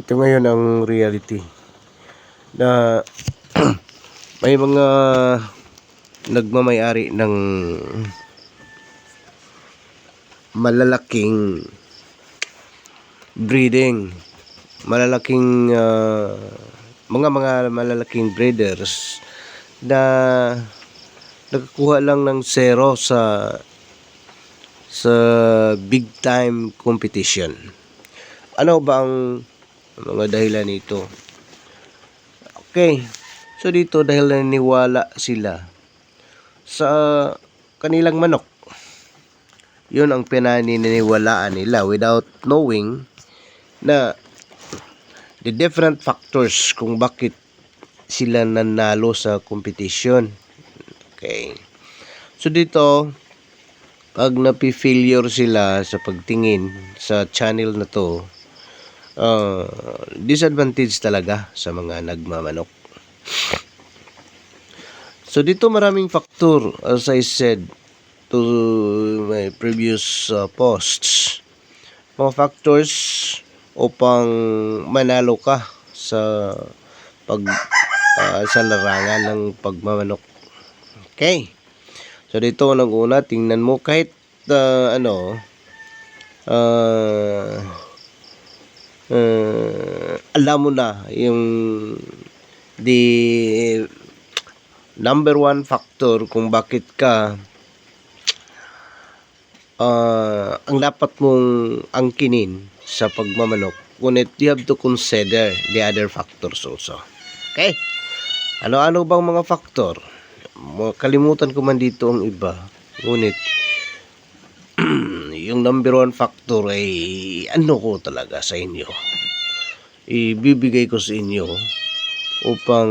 Ito ngayon ang reality na may mga nagmamayari ng malalaking breeding, malalaking mga malalaking breeders na nagkukuha lang ng zero sa big time competition. Ano ba ang mga dahilan nito? Okay, so dito dahil naniniwala sila sa kanilang manok. Yun ang pinaniniwalaan nila without knowing na the different factors kung bakit sila nanalo sa competition. Okay. So dito, pag napi-failure sila sa pagtingin sa channel na to, disadvantage talaga sa mga nagmamanok. So dito maraming factor, as I said to my previous posts, mga factors upang manalo ka sa sa larangan ng pagmamanok. Okay. So dito nang una, tingnan mo kahit alam mo na yung the number one factor kung bakit ka ang dapat mong angkinin sa pagmamanok, ngunit you have to consider the other factors also. Okay? Ano-ano bang mga factor? Kalimutan ko man dito ang iba, ngunit yung number one factor ay ano ko talaga sa inyo, ibibigay ko sa inyo upang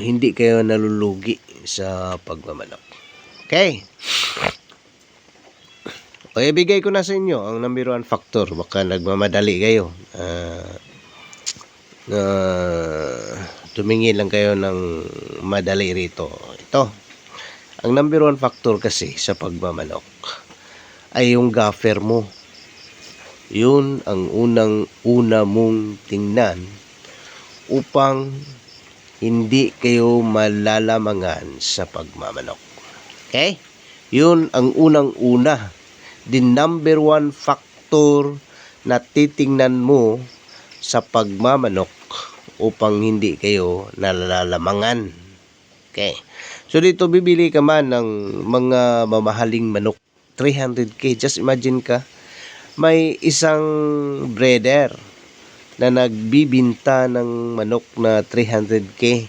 hindi kayo nalulugi sa pagmamanok. Okay? O ibigay ko na sa inyo ang number one factor. Baka nagmamadali kayo. Tumingin lang kayo ng madali rito. Ito. Ang number one factor kasi sa pagmamanok ay yung gaffer mo. Yun ang unang-una mong tingnan upang hindi kayo malalamangan sa pagmamanok. Okay? Yun ang unang-una. The number one factor na titingnan mo sa pagmamanok upang hindi kayo nalalamangan. Okay. So dito bibili ka man ng mga mamahaling manok, 300k. Just imagine ka, may isang breeder na nagbibinta ng manok na 300k.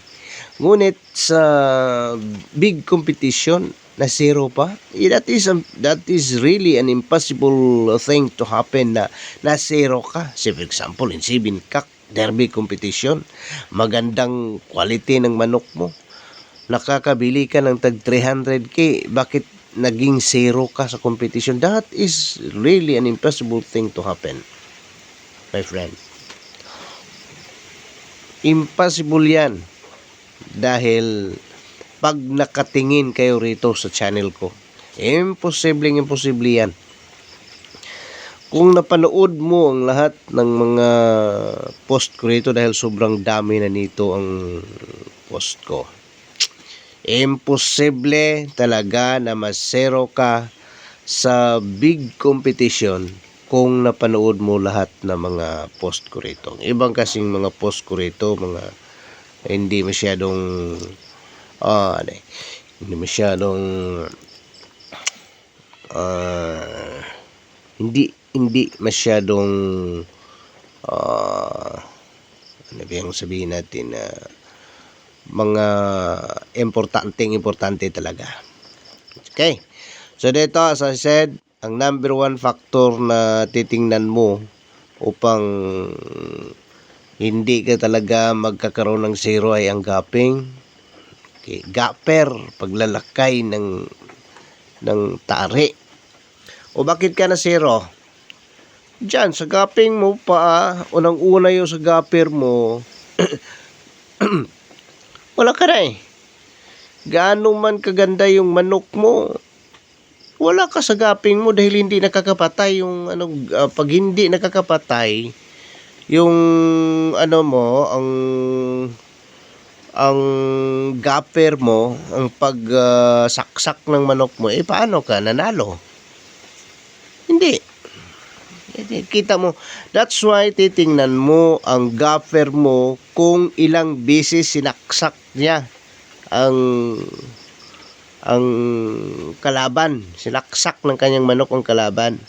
Ngunit sa big competition na zero pa, that is really an impossible thing to happen na zero ka. Say for example, in 7 cock derby competition, magandang quality ng manok mo, nakakabili ka ng tag 300k, bakit naging zero ka sa competition? That is really an impossible thing to happen, my friend. Impossible yan. Dahil pag nakatingin kayo rito sa channel ko, imposible yan. Kung napanood mo ang lahat ng mga post ko rito, dahil sobrang dami na nito ang post ko, imposible talaga na masero ka sa big competition kung napanood mo lahat ng mga post ko rito. Ibang kasing mga post ko rito, mga hindi masyadong hindi masyadong ano bang sabihin natin, mga importante talaga. Okay. So dito, as I said, ang number one factor na titingnan mo upang hindi ka talaga magkakaroon ng zero ay ang gapping. Okay. Gapper, paglalakay ng tari. O bakit ka na zero? Diyan, sa gapping mo pa, unang-una yung sa gapper mo, wala ka na eh. Gaano man kaganda yung manok mo, wala ka sa gaping mo dahil hindi nakakapatay yung pag hindi nakakapatay yung mo, ang gapper mo, ang saksak ng manok mo, paano ka nanalo? Hindi. Kita mo, that's why titingnan mo ang gapper mo kung ilang beses sinaksak niya ang kalaban, sinaksak ng kanyang manok ang kalaban.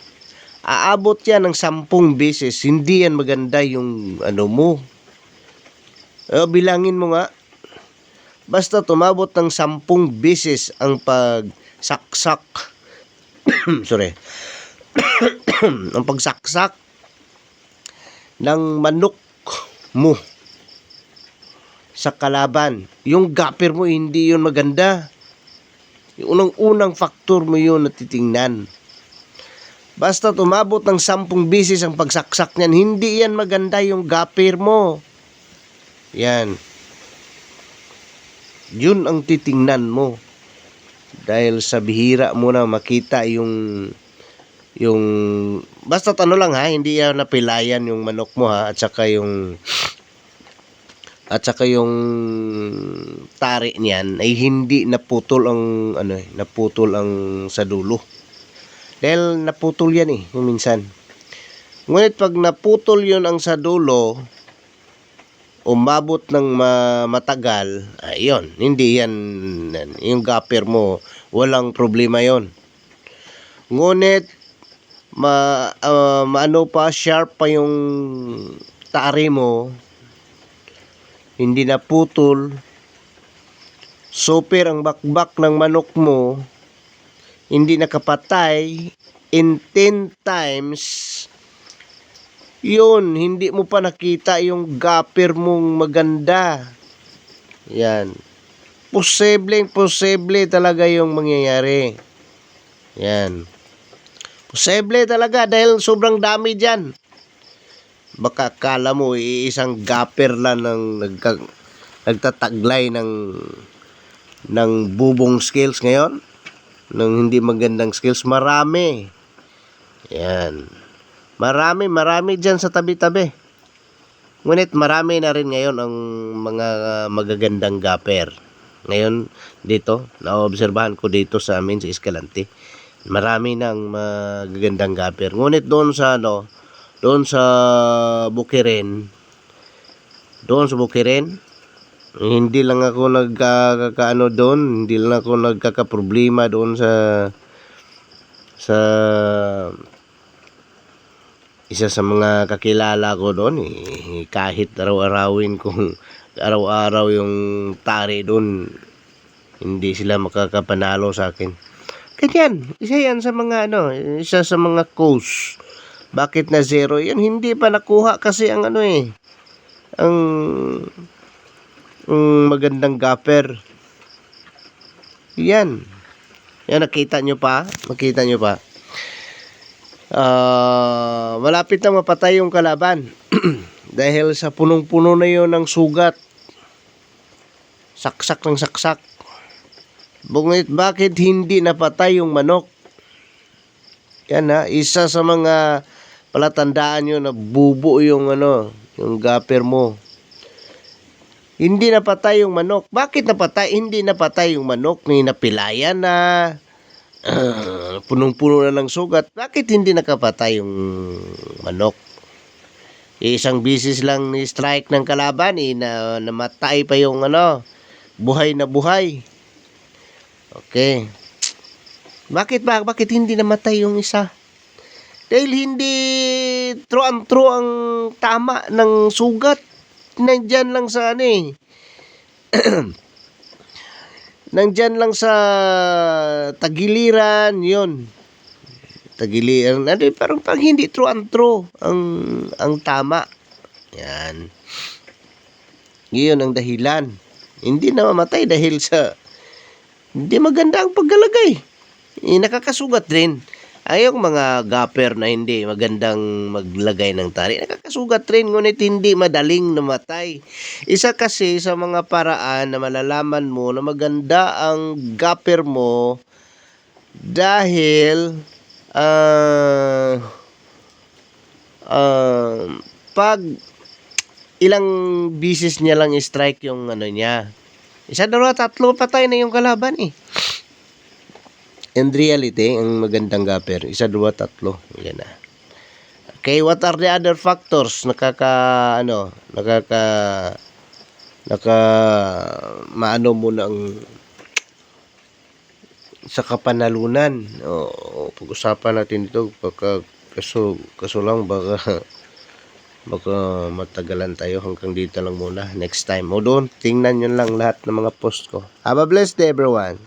Aabot yan ng 10 beses, hindi yan maganda yung mo. Bilangin mo nga, basta tumabot ng 10 beses ang pagsaksak, sorry, ang pagsaksak ng manok mo sa kalaban, yung gapper mo hindi yun maganda. Yung unang factor mo yun na titingnan. Basta tumabot ng 10 beses ang pagsaksak niyan, hindi yan maganda yung gapper mo. Yan. Yun ang titingnan mo. Dahil sa bihira mo na makita yung basta lang ha, hindi yan napilayan yung manok mo ha, at saka yung tari niyan ay hindi naputol ang naputol ang sa dulo. Dahil naputol yan yung minsan. Ngunit pag naputol yun ang sa dulo, umabot ng matagal, ayun, hindi yan, yung gapper mo, walang problema yon. Ngunit sharp pa yung tari mo, hindi naputol, super ang bakbak ng manok mo, hindi nakapatay in 10 times, yun, hindi mo pa nakita yung gapper mong maganda. Yan. Posible talaga yung mangyayari. Yan. Posible talaga dahil sobrang dami dyan. Baka akala mo isang gapper lang nagtataglay ng bubong skills ngayon, ng hindi magandang skills. Marami. Yan. Marami dyan sa tabi-tabi. Ngunit marami na rin ngayon ang mga magagandang gapper. Ngayon dito, naobserbahan ko dito sa amin sa Escalante, marami na ang magagandang gapper. Ngunit doon sa Bukirin, hindi lang ako hindi lang ako nagkakaproblema doon sa isa sa mga kakilala ko doon. Kahit araw-arawin kung araw-araw yung tari doon, hindi sila makakapanalo sa akin. Ganyan, isa sa mga cause bakit na zero yan. Hindi pa nakuha kasi ang ang magandang gapper. Yan nakita nyo pa. Malapit na mapatay yung kalaban dahil sa punong-puno na yun ng sugat, saksak ng saksak. Bakit hindi napatay yung manok? Yan isa sa mga palatandaan nyo na bubo yung gapper mo. Hindi napatay yung manok. Bakit napatay? Hindi napatay yung manok, ni napilayan na, punong-puno na ng sugat. Bakit hindi nakapatay yung manok? Isang bisis lang ni strike ng kalaban, na namatay pa yung buhay na buhay. Okay. Bakit hindi namatay yung isa? Dahil hindi true ang tama ng sugat. Nandyan lang sa nandyan lang sa tagiliran, yun. Tagiliran, parang pag hindi true ang tama. Yan. Yun ang dahilan. Hindi namamatay dahil sa hindi maganda ang paggalagay. Nakakasugat rin. Yung mga gapper na hindi magandang maglagay ng tari, nakakasugat rin, ngunit hindi madaling namatay. Isa kasi sa mga paraan na malalaman mo na maganda ang gapper mo Dahil ah pag ilang bisis niya lang strike yung ano niya. Isa, dalawa, tatlo, patay na yung kalaban eh. In reality, ang magandang gapper, isa, dalawa, tatlo. Yan na. Okay, what are the other factors maano mo ng sa kapanalunan? O pag-usapan natin ito kaso lang baka matagalan tayo, hanggang dito lang muna. Next time. O doon, tingnan nyo lang lahat ng mga post ko. Have a blessed day everyone.